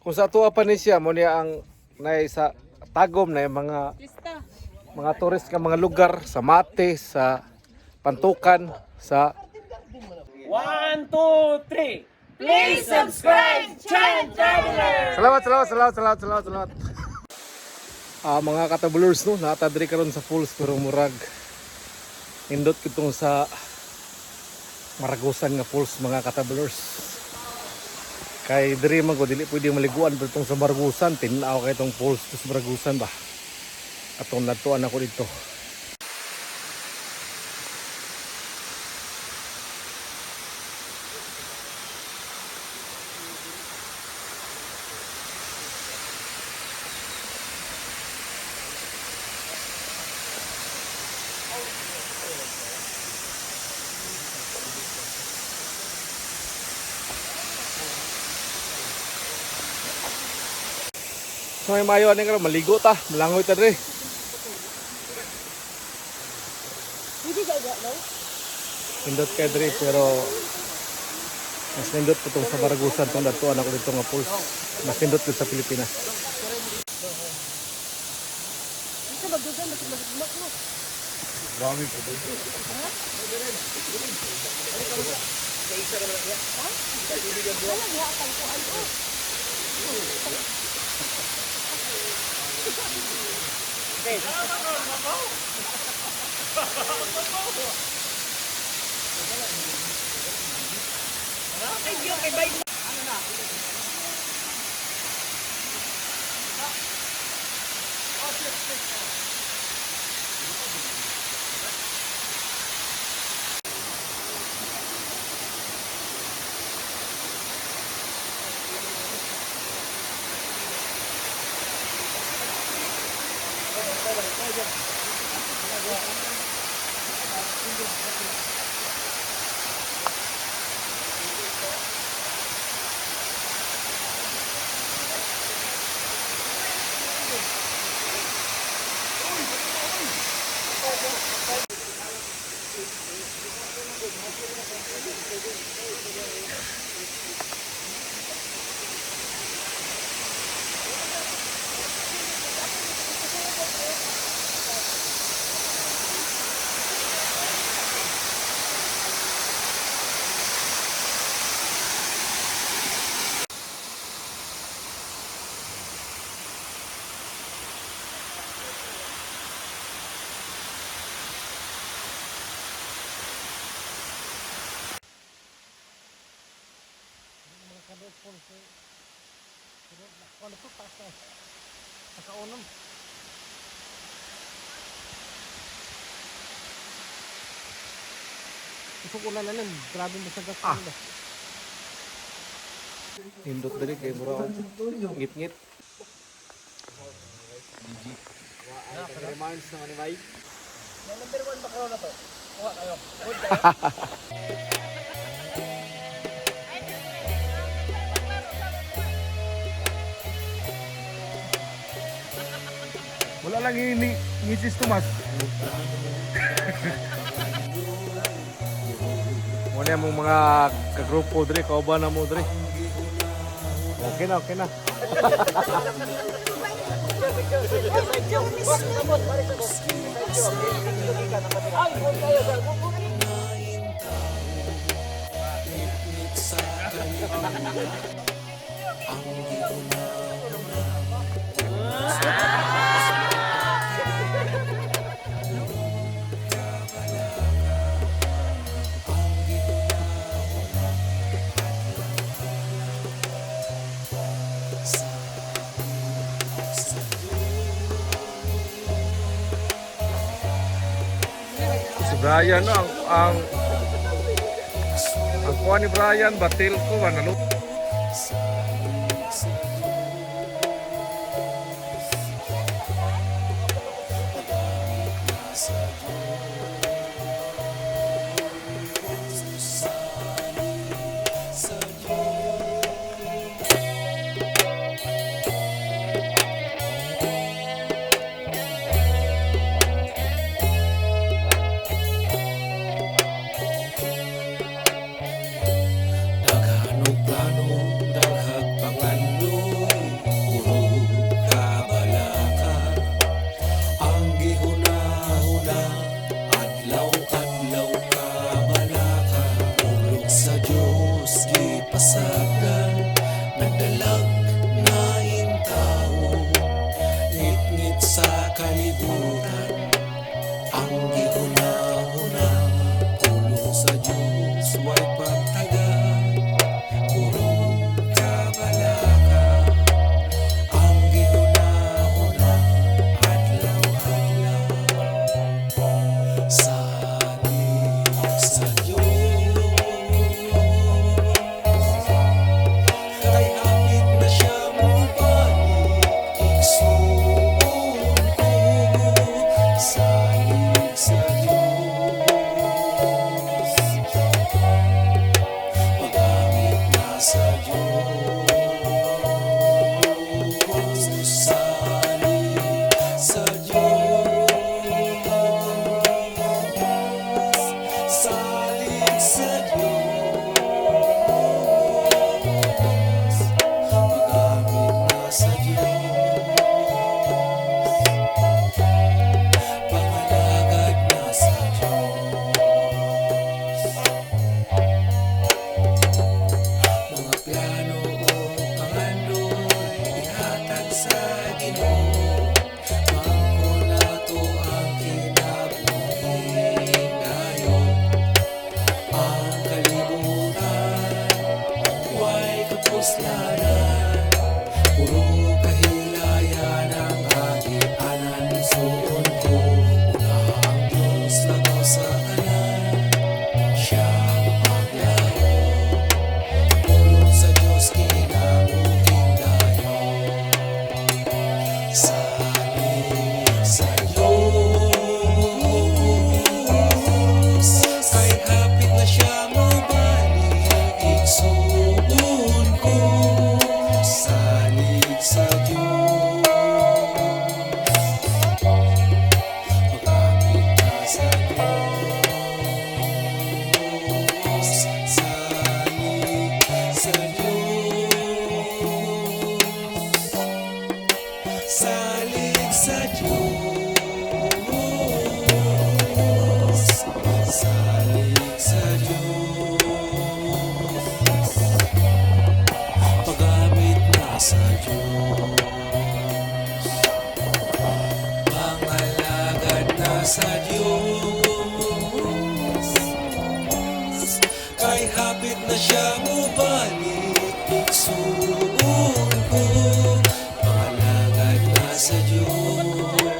Kung sa tuwa pa ni siya mo niya ang nay sa tagom na mga tourist ka mga lugar sa Mate, sa Pantukan, sa 1, 2, 3. Please subscribe Chan Traveler! Salamat. Mga katabulers no, natadri karon sa Falls pero murag nindot kitong sa Maragusan nga Falls mga katabulers. Kay diri man ko dili pwede maliguan pero tong sa Maragusan tinaw kay tong Falls sa Maragusan ba. Atong natuan ako dito. So may mayo ani karon maligo ta, malangoy ta diri. Nindot kay diri pero mas nindot po itong sa Maragusan itong datuan ako dito nga Falls. Mas nindot dito sa Pilipinas. Dami po dito. Ulan na nun, grabe masagas ko nila. Nindot diri kay mura ngit-ngit. Reminds naman ni Mike. Number 1 ba kayo na to? Kuha kayo. Wala lang ini ngisis Tomas. Muna mong mga kagrupo diri, kauban na mo diri. Okay na. Si Brian no, ang kuha ni Brian batil ko ba nalo. Daghanong plano, daghang pangano. Puro kahilayan ang agianan suon ko. Una ang Diyos lago sa tanan, siyang paglaro. Pulong sa Diyos kinabuking dayo. Salig sa Diyos, kay hapit na siya mabalik, igsuon ko. Salig sa Diyos, magamit na sa Diyos. Salig sa Diyos, salig sa Diyos, salig sa Diyos, paggamit na sa Diyos, mangalagad na sa Diyos, kay hapit na siya mubalik, igsuon ko, mangalagad na sa Diyos,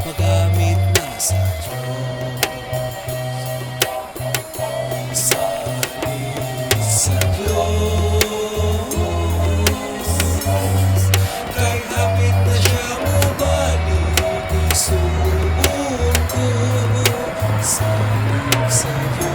magamit na sa Diyos. Salig sa Diyos, kay hapit na siya mabalik, igsuon ko. Salig sa Diyos.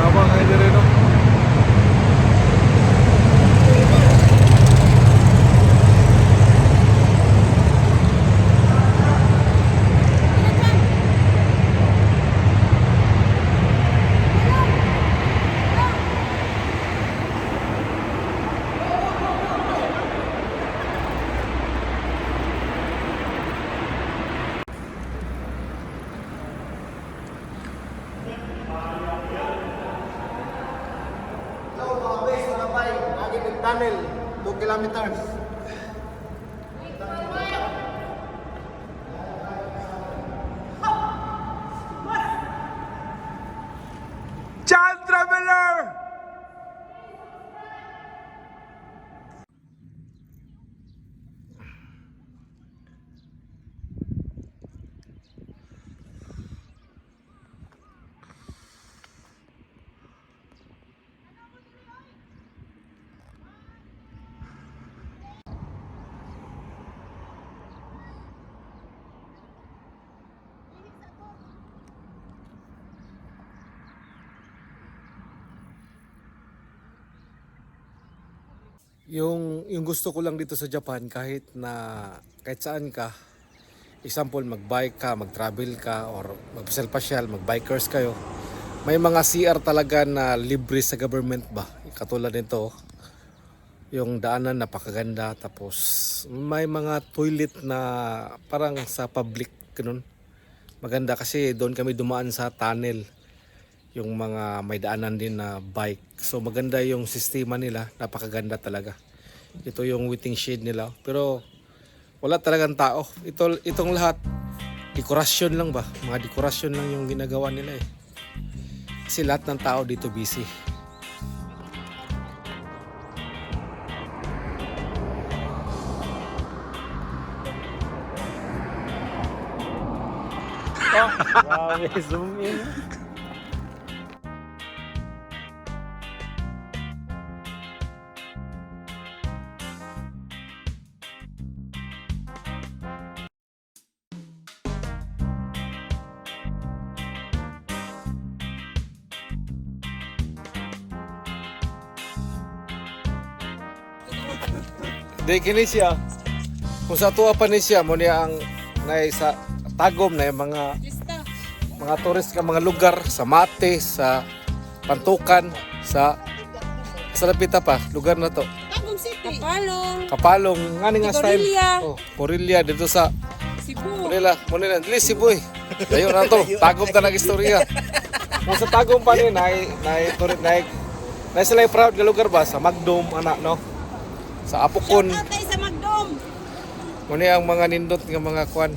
Abang kayo dire no. Hello mga bes, mga bay. Lagi ng tunnel, 2 kilometers. John Traveler! Yung gusto ko lang dito sa Japan, kahit saan ka, example mag-bike ka, mag-travel ka, or magpasyal-pasyal, mag-bikers kayo, may mga CR talaga na libre sa government ba, katulad nito, yung daanan napakaganda, tapos may mga toilet na parang sa public, ganun. Maganda kasi doon kami dumaan sa tunnel, yung mga may daanan din na bike. So maganda yung sistema nila, napakaganda talaga. Ito yung waiting shed nila, pero wala talagang tao. Itong lahat dekorasyon lang ba? Mga dekorasyon lang yung ginagawa nila eh. Kasi lahat ng tao dito busy. Grabe, zoom in. Di kini siya. Kung sa tuwa pa ni siya mo niya ang nay sa tagom na yung mga tourist ka mga lugar sa Mate, sa Pantukan, sa lapita pa lugar na to. Kapalong ngani nga style. Oh, Corillia dito sa Cebu. Manila, Manila, dili Cebu. Dayon na to, tagom ta nag istorya. Kung sa tagom pa ni nay sila proud nga lugar ba sa Magdom ana no. Sa Apukon. Tatay sa Magdom. Muna ang mga nindot nga mga kwan.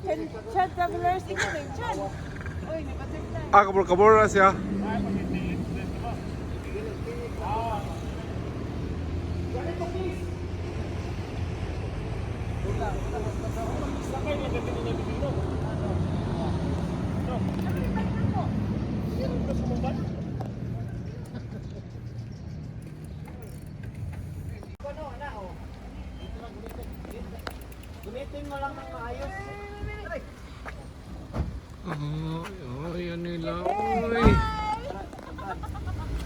Chan travelers, ikaw rin, Chan. Uy, may butterfly. Ah, kabur-kabur na siya. Gamitin mo lang ng maayos. Oh, yan nila. Uy.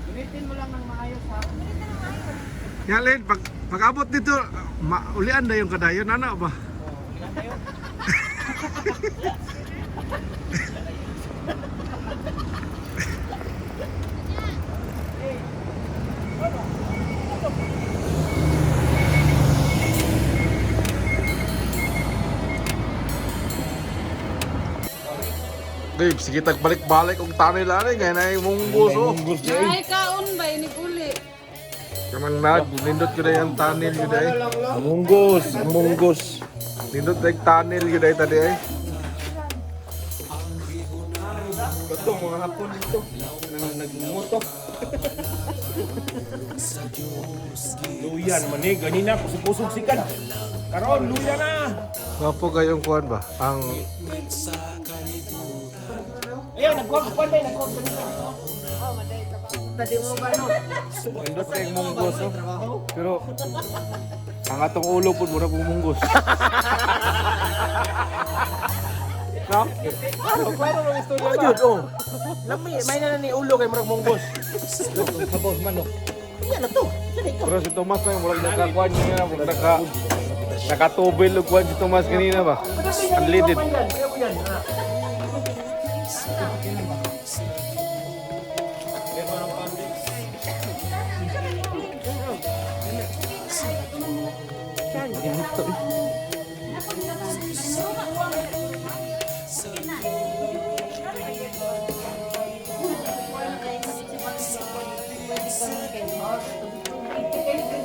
Gamitin mo lang ng maayos ha. Yan, Len, pag abot dito, ulian na yung kadayon. Ano ba? Dave, sige tagbalik-balik kung tanay lang eh, gaya na yung munggos oh. Ay, kaon ba? Inig-uli. Kamang nag, nindot ko na yung tunnel yun ay. Munggos, munggos. Nindot na yung tunnel yun ay tadi ay. Ito, mga hapon dito. Nagmumoto. Luyan, manig. Ganina, kusog-kusog sikan. Karon, luyan na. Wapo kayong kuhan ba? Ang Ayan, nagkuhan ba? Nagkuhan ganina. nindot na yung munggos oh. Pero ang atong ulo po muna pumunggos. No? Klaro ng istorya ba? Ayun, oh. May na ni ulo kay Marag Monggos. Habos manok. Pero si Tomas na yung walang nakakuhan niya, walang nakatubil o kuhan si Tomas kanina ba? Unleaded.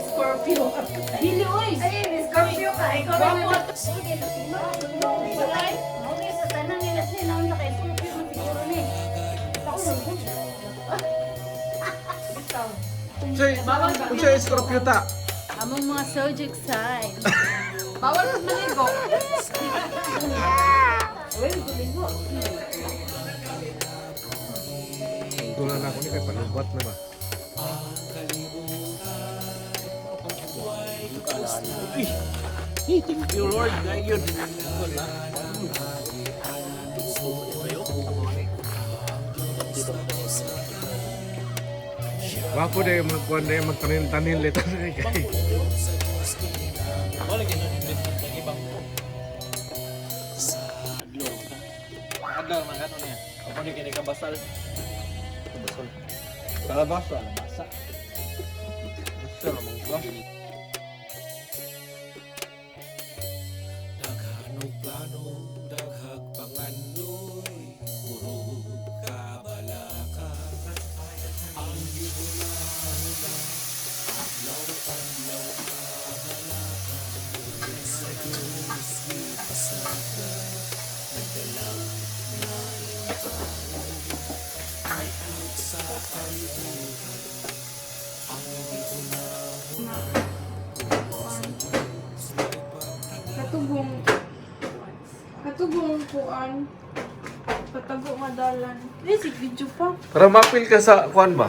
Scorpio. Dili oy. Ay, Scorpio ka. Ikaw na mo. Walay. Okay, sa tanang nila sila ang kay Scorpio man siguro ni. Ako na. Unsay Scorpio ta? Among mga zodiac sign. Bawal sa maligo. Tulan ako ni kay palubat na ba? Thank you, Lord. Ngayon. Wapo na yung magkuhan na yung magtanin-tanin lito na kay. Adlaw man kanon niya. Ako ni kini kabasal. Kabasal. Kalabasa, labasa. Basta mong ba? Daghanong plano, daghag panganoy, puro kabalaka. Ang gihunahuna, adlaw-adlaw kabalaka. Sa Diyos ipasaka, nagdalang na ikaw. Ay out sa kalibutan, ang gihunahuna. Katubong kuan. Patago nga dalan. Basic video pa. Para mapil ka sa kuhan ba?